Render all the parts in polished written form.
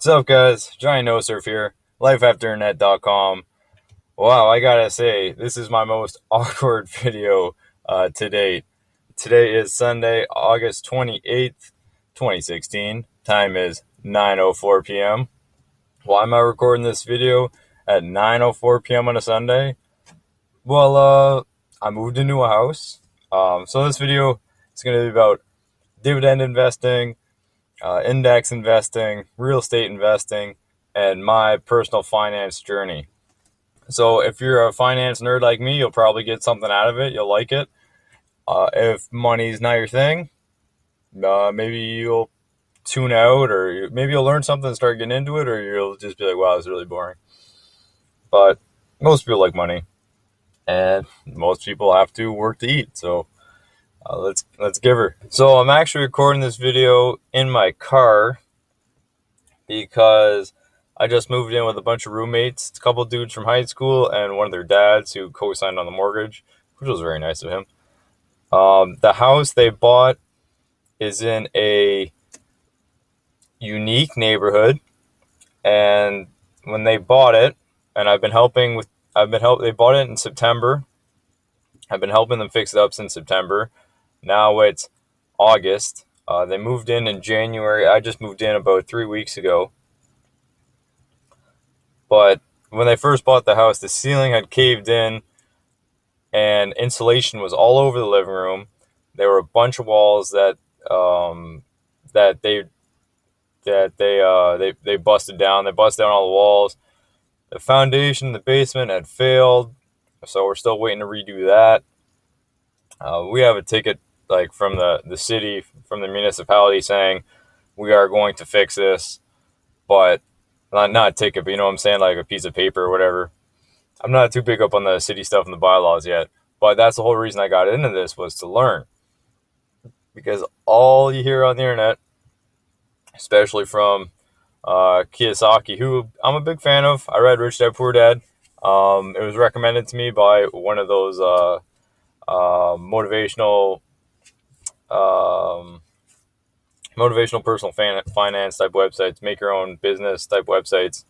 What's up, guys? Johnny No Surf here, lifeafternet.com. Wow, I gotta say, this is my most awkward video to date. Today is Sunday, August 28th, 2016. Time is 9:04 p.m. Why am I recording this video at 9:04 p.m. on a Sunday? Well, I moved into a house. So this video is going to be about dividend investing, index investing, real estate investing, and my personal finance journey. So if you're a finance nerd like me, you'll probably get something out of it. You'll like it. If money's not your thing, maybe you'll tune out, or maybe you'll learn something and start getting into it, or you'll just be like, wow, it's really boring. But most people like money, and most people have to work to eat. So let's give her. So I'm actually recording this video in my car because I just moved in with a bunch of roommates, a couple dudes from high school, and one of their dads who co-signed on the mortgage, which was very nice of him. The house they bought is in a unique neighborhood, and when they bought it, and they bought it in September. I've been helping them fix it up since September. Now it's August. They moved in January. I just moved in about 3 weeks ago. But when they first bought the house, the ceiling had caved in and insulation was all over the living room. There were a bunch of walls that they busted down. They busted down all the walls. The foundation in the basement had failed, so we're still waiting to redo that. We have a ticket from the city, from the municipality, saying we are going to fix this, but not a ticket, but you know what I'm saying, like a piece of paper or whatever. I'm not too big up on the city stuff and the bylaws yet, but that's the whole reason I got into this, was to learn. Because all you hear on the internet, especially from Kiyosaki, who I'm a big fan of. I read Rich Dad Poor Dad. It was recommended to me by one of those motivational personal finance type websites, make your own business type websites.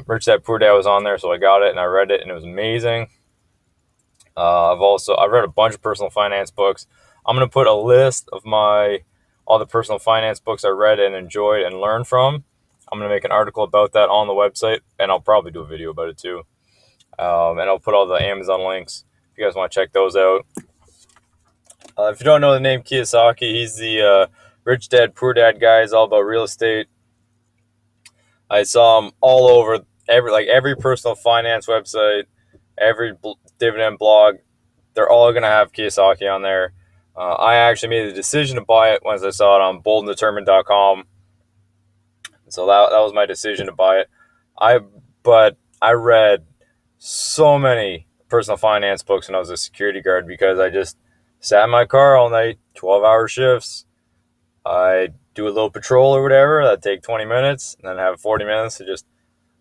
Rich Dad Poor Dad was on there, so I got it and I read it, and it was amazing. I've read a bunch of personal finance books. I'm gonna put a list of all the personal finance books I read and enjoyed and learned from. I'm gonna make an article about that on the website, and I'll probably do a video about it too. And I'll put all the Amazon links if you guys want to check those out. If you don't know the name Kiyosaki, he's the Rich Dad Poor Dad guy. He's all about real estate. I saw him all over every personal finance website, every dividend blog. They're all gonna have Kiyosaki on there. I actually made the decision to buy it once I saw it on boldanddetermined.com. So that was my decision to buy it. But I read so many personal finance books when I was a security guard, because I just sat in my car all night, 12-hour shifts. I do a little patrol or whatever. That'd take 20 minutes, and then have 40 minutes to just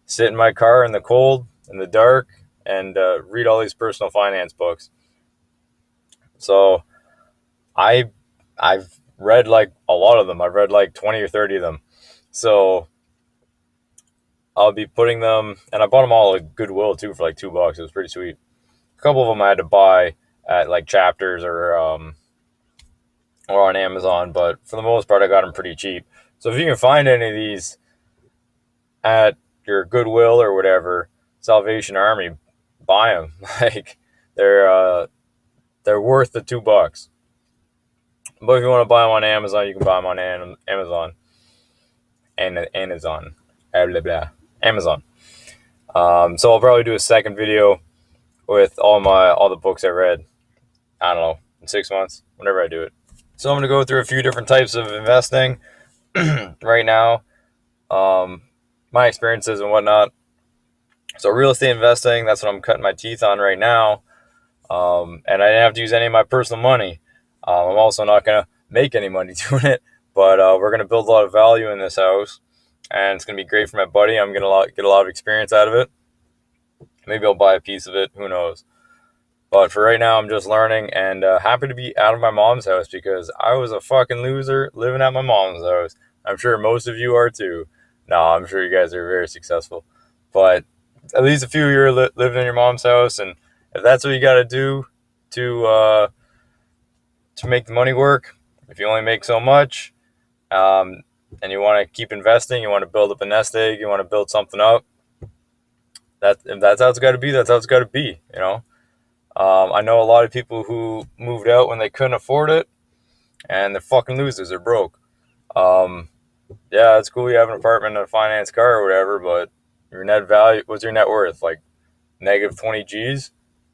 sit in my car in the cold, in the dark, and read all these personal finance books. So I've read a lot of them. I've read 20 or 30 of them. So I'll be putting them, and I bought them all at Goodwill too for $2. It was pretty sweet. A couple of them I had to buy at Chapters or on Amazon, but for the most part I got them pretty cheap. So if you can find any of these at your Goodwill or whatever, Salvation Army, buy them. They're worth the $2. But if you want to buy them on Amazon, you can buy them on Amazon. And Amazon. Blah, blah, blah. Amazon. So I'll probably do a second video with all the books I read. I don't know, in 6 months, whenever I do it. So I'm going to go through a few different types of investing right now. My experiences and whatnot. So real estate investing, that's what I'm cutting my teeth on right now. And I didn't have to use any of my personal money. I'm also not going to make any money doing it, but we're going to build a lot of value in this house, and it's going to be great for my buddy. I'm going to get a lot of experience out of it. Maybe I'll buy a piece of it. Who knows? But for right now, I'm just learning, and happy to be out of my mom's house, because I was a fucking loser living at my mom's house. I'm sure most of you are too. No, I'm sure you guys are very successful, but at least a few years living in your mom's house, and if that's what you got to do to uh, to make the money work, if you only make so much, um, and you want to keep investing, you want to build up a nest egg, you want to build something up. That if that's how it's got to be. That's how it's got to be. You know. I know a lot of people who moved out when they couldn't afford it, and they're fucking losers. They're broke. Um, yeah, it's cool you have an apartment and a finance car or whatever, but your net value, what's your net worth? Like negative 20 G's?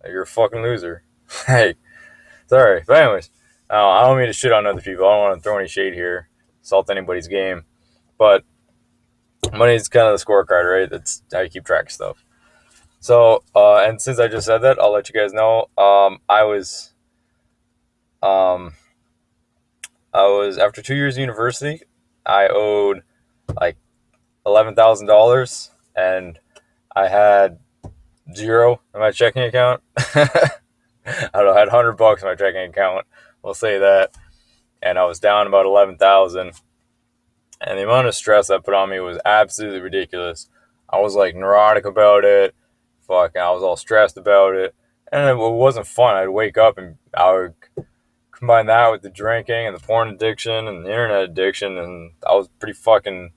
You're a fucking loser. Hey, sorry. But anyways, I don't mean to shit on other people. I don't want to throw any shade here, salt anybody's game. But money is kind of the scorecard, right? That's how you keep track of stuff. So, and since I just said that, I'll let you guys know. Um, I was after 2 years of university, I owed like $11,000, and I had zero in my checking account. I don't know, I had $100 in my checking account. We'll say that, and I was down about 11,000. And the amount of stress that put on me was absolutely ridiculous. I was like neurotic about it. Fucking, I was all stressed about it, and it wasn't fun. I'd wake up and I would combine that with the drinking and the porn addiction and the internet addiction, and I was pretty fucking.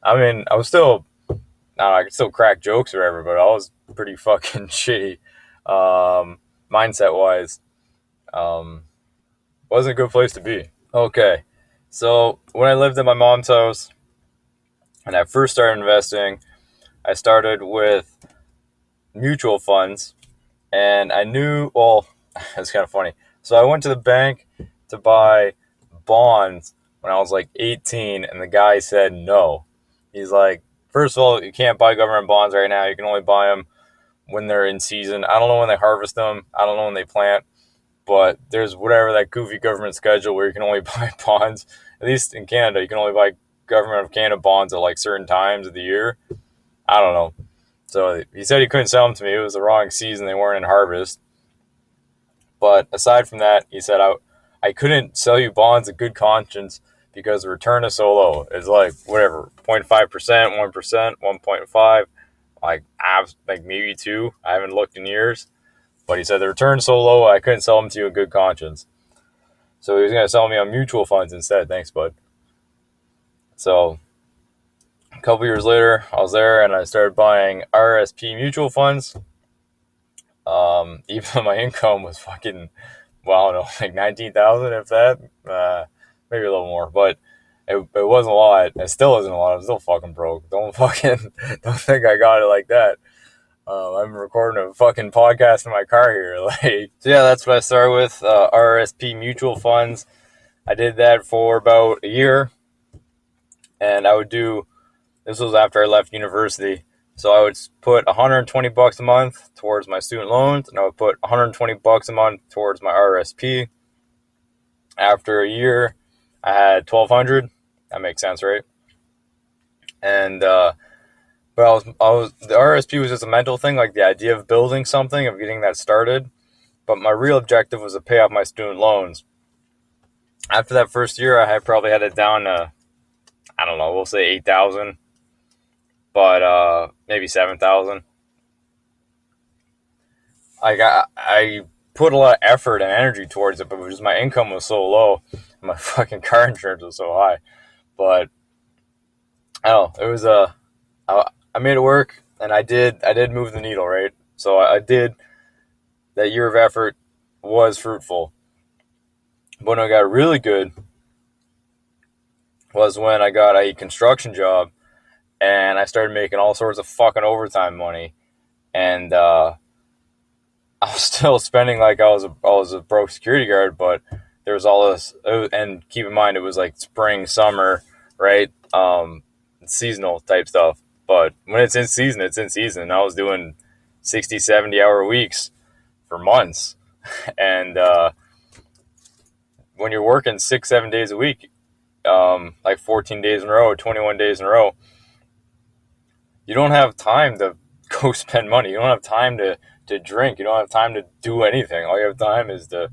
I mean, I was still. I could still crack jokes or whatever, but I was pretty fucking shitty, mindset wise. Um, wasn't a good place to be. Okay, so when I lived at my mom's house and I first started investing, I started with mutual funds, and I knew. Well, it's kind of funny. So I went to the bank to buy bonds when I was like 18, and the guy said no. He's like, first of all, you can't buy government bonds right now. You can only buy them when they're in season. I don't know when they harvest them. I don't know when they plant, but there's whatever that goofy government schedule where you can only buy bonds. At least in Canada, you can only buy government of Canada bonds at like certain times of the year. I don't know. So he said he couldn't sell them to me. It was the wrong season. They weren't in harvest. But aside from that, he said I couldn't sell you bonds in good conscience because the return is so low. It's like whatever, 0.5%, 1%, 1.5, like maybe 2. I haven't looked in years. But he said the return's so low I couldn't sell them to you in good conscience. So he was going to sell me on mutual funds instead. Thanks, bud. So a couple years later, I was there and I started buying RSP mutual funds. Even though my income was fucking, well, I don't know, like 19,000, if that, maybe a little more, but it wasn't a lot. It still isn't a lot. I'm still fucking broke. Don't think I got it like that. I'm recording a fucking podcast in my car here. Like, so yeah, that's what I started with, RSP mutual funds. I did that for about a year, and this was after I left university. So I would put $120 a month towards my student loans, and I would put $120 a month towards my RSP. After a year, I had $1,200. That makes sense, right? And but I was the RSP was just a mental thing, like the idea of building something, of getting that started. But my real objective was to pay off my student loans. After that first year, I had probably had it down to, I don't know, we'll say 8,000, but maybe 7,000. I put a lot of effort and energy towards it, but just my income was so low, my fucking car insurance was so high. But I don't know, it was I made it work, and I did move the needle, right? So I did. That year of effort was fruitful. But when I got really good was when I got a construction job, and I started making all sorts of fucking overtime money, and I was still spending like I was a broke security guard, but there was all this, and keep in mind it was like spring, summer, right? Seasonal type stuff. But when it's in season, it's in season. And I was doing 60, 70-hour weeks for months, and when you're working 6, 7 days a week, like 14 days in a row or 21 days in a row, you don't have time to go spend money. You don't have time to drink. You don't have time to do anything. All you have time is to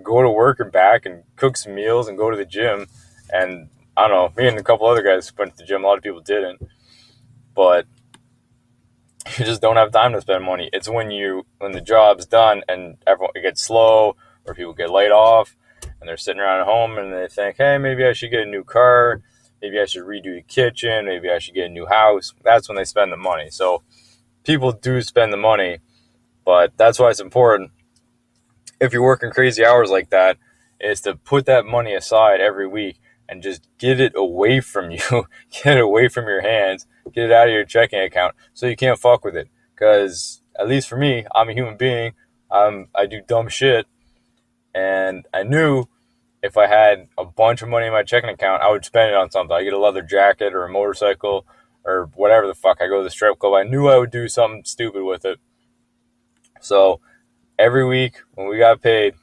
go to work and back and cook some meals and go to the gym. And I don't know, me and a couple other guys went to the gym. A lot of people didn't. but you just don't have time to spend money. It's when the job's done and everyone it gets slow or people get laid off and they're sitting around at home and they think, hey, maybe I should get a new car, maybe I should redo the kitchen, maybe I should get a new house. That's when they spend the money. So people do spend the money, but that's why it's important if you're working crazy hours like that is to put that money aside every week and just get it away from you, get it away from your hands, get it out of your checking account so you can't fuck with it. Because at least for me, I'm a human being. I do dumb shit, and I knew if I had a bunch of money in my checking account, I would spend it on something. I get a leather jacket or a motorcycle or whatever the fuck. I go to the strip club. I knew I would do something stupid with it. So every week when we got paid,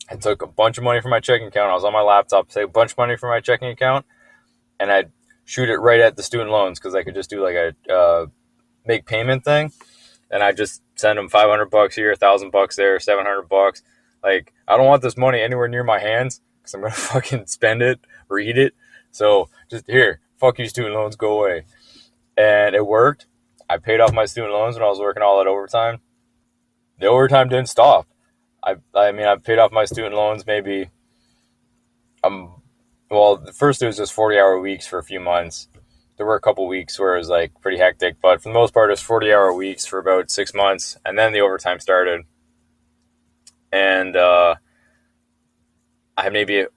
I took a bunch of money from my checking account. I was on my laptop, take a bunch of money from my checking account, and I'd shoot it right at the student loans because I could just do like a make payment thing, and I just send them $500 here, $1,000 there, $700. Like, I don't want this money anywhere near my hands because I'm gonna fucking spend it or eat it. So just here, fuck you, student loans, go away. And it worked. I paid off my student loans when I was working all that overtime. The overtime didn't stop. I mean, I paid off my student loans maybe, well, at first it was just 40-hour weeks for a few months. There were a couple weeks where it was like pretty hectic, but for the most part, it was 40-hour weeks for about 6 months, and then the overtime started. And I had maybe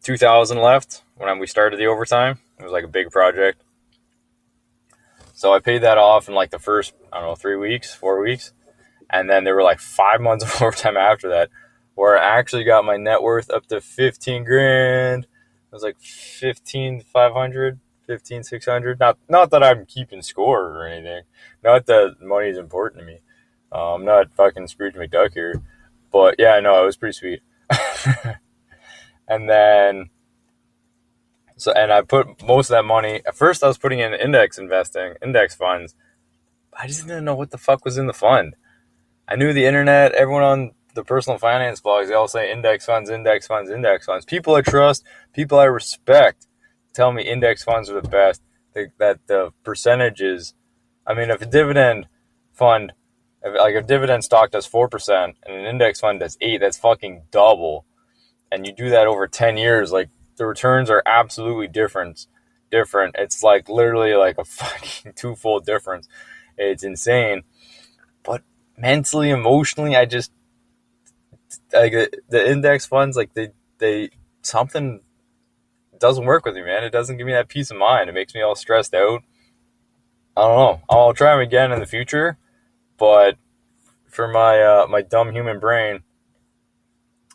2,000 left when we started the overtime. It was like a big project. So I paid that off in like the first, 3 weeks, 4 weeks. And then there were like 5 months of overtime after that where I actually got my net worth up to 15 grand. It was like 15,500, 15,600. Not that I'm keeping score or anything. Not that money is important to me. I'm not fucking Scrooge McDuck here. But yeah, no, it was pretty sweet. And then, and I put most of that money, at first I was putting in index funds. I just didn't know what the fuck was in the fund. I knew the internet, everyone on the personal finance blogs, they all say index funds, index funds, index funds. People I trust, people I respect tell me index funds are the best, that the percentages, I mean, if a dividend fund, like a dividend stock does 4% and an index fund does 8%, that's fucking double. And you do that over 10 years, like the returns are absolutely different. It's like literally like a fucking twofold difference. It's insane. But mentally, emotionally, I just like the index funds, like they something doesn't work with me, man. It doesn't give me that peace of mind. It makes me all stressed out. I don't know. I'll try them again in the future, but for my dumb human brain,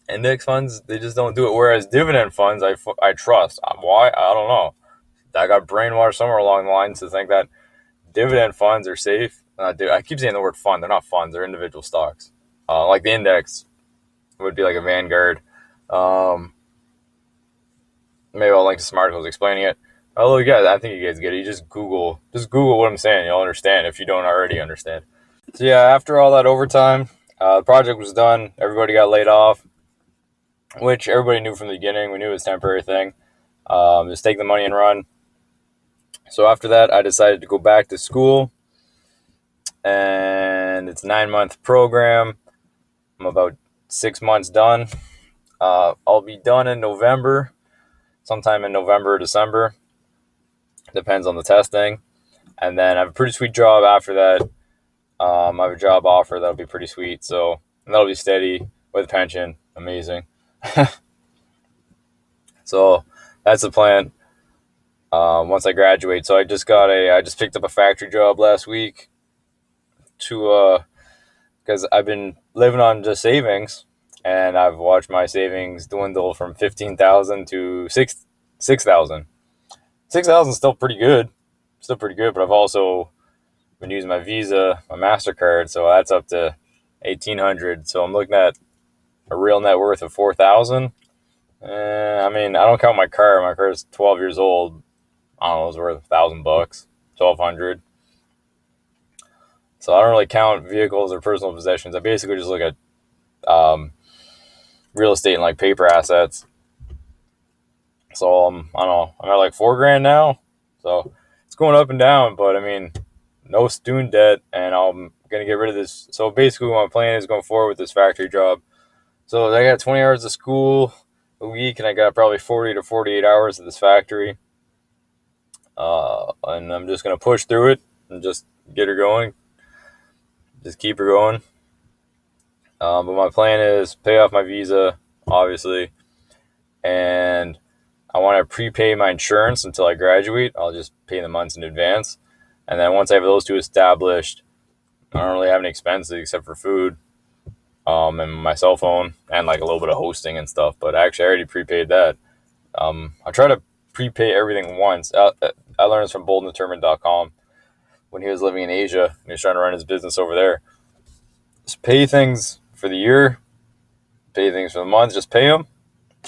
index funds, they just don't do it. Whereas dividend funds, I trust. Why? I don't know. I got brainwashed somewhere along the lines to think that dividend funds are safe. I keep saying the word fund. They're not funds. They're individual stocks. Like the index would be like a Vanguard. Maybe I'll link to some articles explaining it. Although, yeah, I think you guys get it. You just Google what I'm saying. You'll understand if you don't already understand. So yeah, after all that overtime, the project was done. Everybody got laid off, which everybody knew from the beginning. We knew it was a temporary thing. Just take the money and run. So after that, I decided to go back to school. And it's a 9-month program. I'm about 6 months done. I'll be done in November, sometime in November or December. Depends on the testing. And then I have a pretty sweet job after that. I have a job offer that'll be pretty sweet. So that'll be steady with a pension. Amazing. So that's the plan. Once I graduate. So I just picked up a factory job last week because I've been living on just savings, and I've watched my savings dwindle from 15,000 to 6,000. 6,000 is still pretty good, but I've also been using my Visa, my MasterCard, so that's up to 1,800. So I'm looking at a real net worth of 4,000. I mean, I don't count my car. My car is 12 years old. I don't know, it's worth $1,000, 1,200. So I don't really count vehicles or personal possessions. I basically just look at real estate and like paper assets. So I don't know, I'm at like $4,000 now. So going up and down, but I mean, no student debt, and I'm gonna get rid of this. So basically, my plan is going forward with this factory job. So I got 20 hours of school a week, and I got probably 40 to 48 hours at this factory. And I'm just gonna push through it and just get her going, just keep her going. But my plan is pay off my visa, obviously, and I want to prepay my insurance until I graduate. I'll just pay the months in advance, and then once I have those two established, I don't really have any expenses except for food, and my cell phone, and like a little bit of hosting and stuff. But actually, I already prepaid that. I try to prepay everything once. I learned this from boldanddetermined.com when he was living in Asia and he was trying to run his business over there. Just pay things for the year, pay things for the month, just pay them,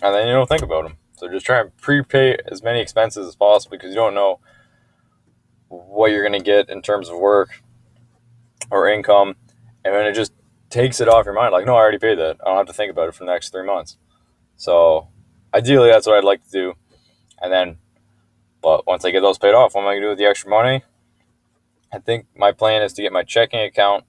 and then you don't think about them. So just try and prepay as many expenses as possible because you don't know what you're going to get in terms of work or income. And then it just takes it off your mind. Like, no, I already paid that. I don't have to think about it for the next 3 months. So ideally, that's what I'd like to do. And then, but once I get those paid off, what am I going to do with the extra money? I think my plan is to get my checking account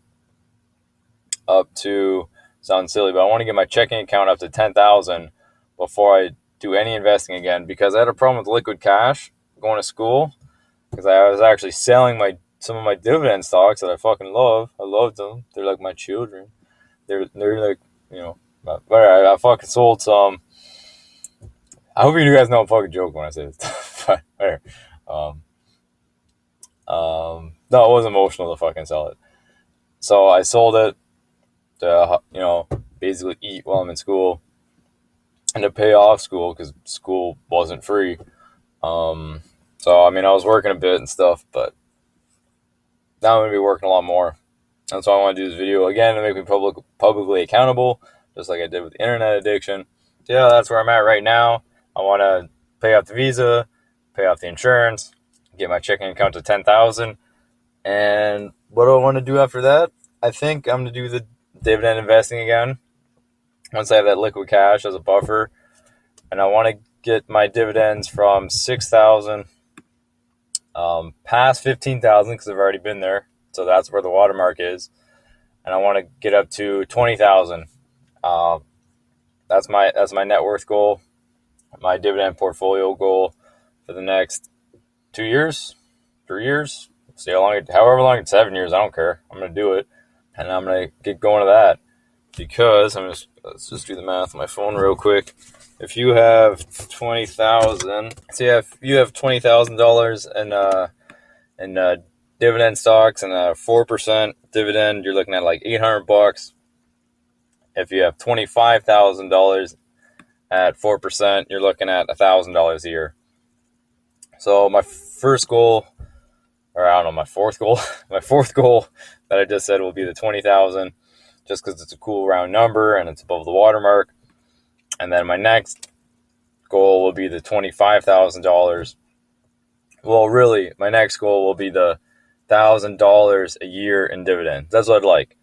up to, sounds silly, but I want to get my checking account up to 10,000 before I do any investing again, because I had a problem with liquid cash going to school because I was actually selling some of my dividend stocks that I fucking love. I loved them. They're like my children. They're like, but I fucking sold some. I hope you guys know I'm fucking joking when I say this stuff. But whatever. No, it was emotional to fucking sell it. So I sold it to, basically eat while I'm in school and to pay off school because school wasn't free. So, I mean, I was working a bit and stuff, but now I'm going to be working a lot more. And so I want to do this video again to make me publicly accountable, just like I did with the internet addiction. So yeah, that's where I'm at right now. I want to pay off the visa, pay off the insurance, get my checking account to 10,000. And what do I want to do after that? I think I'm going to do the dividend investing again once I have that liquid cash as a buffer. And I want to get my dividends from 6,000 past 15,000 because I've already been there. So that's where the watermark is. And I want to get up to 20,000. That's my net worth goal, my dividend portfolio goal for the next 2 years, 3 years. See however long it's 7 years, I don't care. I'm going to do it. And I'm going to get going to that because let's just do the math on my phone real quick. If you have 20,000, so if you have $20,000 in dividend stocks and a 4% dividend, you're looking at like $800. If you have $25,000 at 4%, you're looking at $1,000 a year. So my first goal, or I don't know, my fourth goal that I just said will be the 20,000, just because it's a cool round number and it's above the watermark. And then my next goal will be the $25,000. Well, really, my next goal will be the $1,000 a year in dividends. That's what I'd like.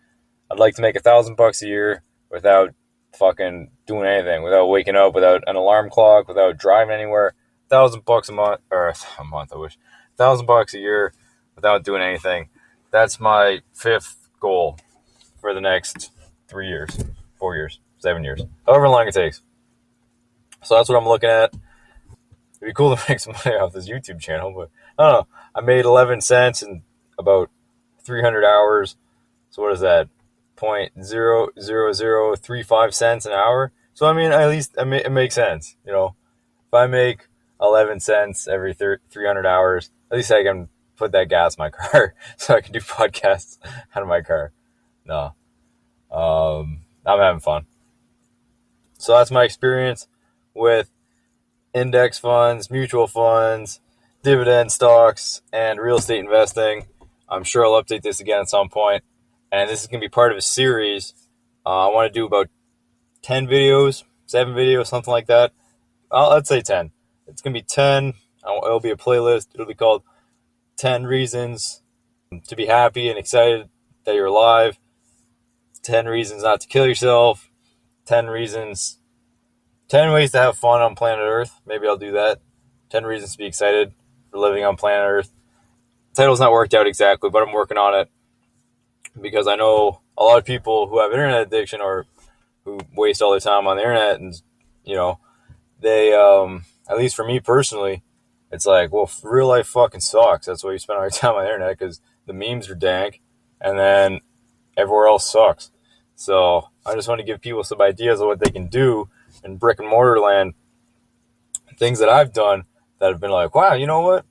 I'd like to make $1,000 a year without fucking doing anything, without waking up, without an alarm clock, without driving anywhere. $1,000 a month, or a month, I wish. $1,000 a year without doing anything. That's my fifth goal for the next 3 years, 4 years, 7 years, however long it takes. So that's what I'm looking at. It'd be cool to make some money off this YouTube channel, but I don't know. I made 11 cents in about 300 hours. So what is that? 0.00035 cents an hour. So I mean, at least it makes sense. If I make 11 cents every 300 hours, at least I can put that gas in my car so I can do podcasts out of my car. No, I'm having fun. So that's my experience with index funds, mutual funds, dividend stocks, and real estate investing. I'm sure I'll update this again at some point. And this is going to be part of a series. I want to do about 10 videos, 7 videos, something like that. Let's say 10. It's going to be 10. It'll be a playlist. It'll be called 10 Reasons to be Happy and Excited that You're Alive. 10 Reasons Not to Kill Yourself. 10 Ways to Have Fun on Planet Earth. Maybe I'll do that. 10 Reasons to Be Excited for Living on Planet Earth. Title's not worked out exactly, but I'm working on it because I know a lot of people who have internet addiction or who waste all their time on the internet, and they at least for me personally, it's like, well, real life fucking sucks. That's why you spend all your time on the internet, because the memes are dank, and then everywhere else sucks. So I just want to give people some ideas of what they can do in brick and mortar land, things that I've done that have been like, wow, you know what?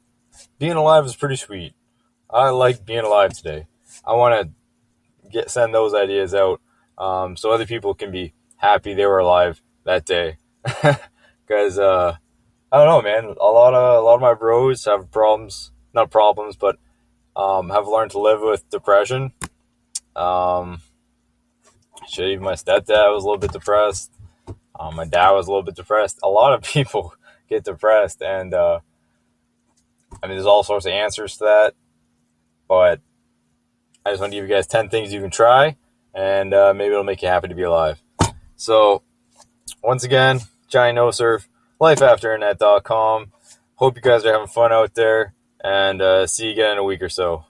Being alive is pretty sweet. I like being alive today. I want to send those ideas out, so other people can be happy they were alive that day. Because I don't know, man. A lot of my bros have problems, not problems, but have learned to live with depression. Shit, even my stepdad was a little bit depressed. My dad was a little bit depressed. A lot of people get depressed, and I mean, there's all sorts of answers to that. But I just want to give you guys 10 things you can try, and maybe it'll make you happy to be alive. So, once again, Giant No Surf, lifeafterinternet.com. Hope you guys are having fun out there, and see you again in a week or so.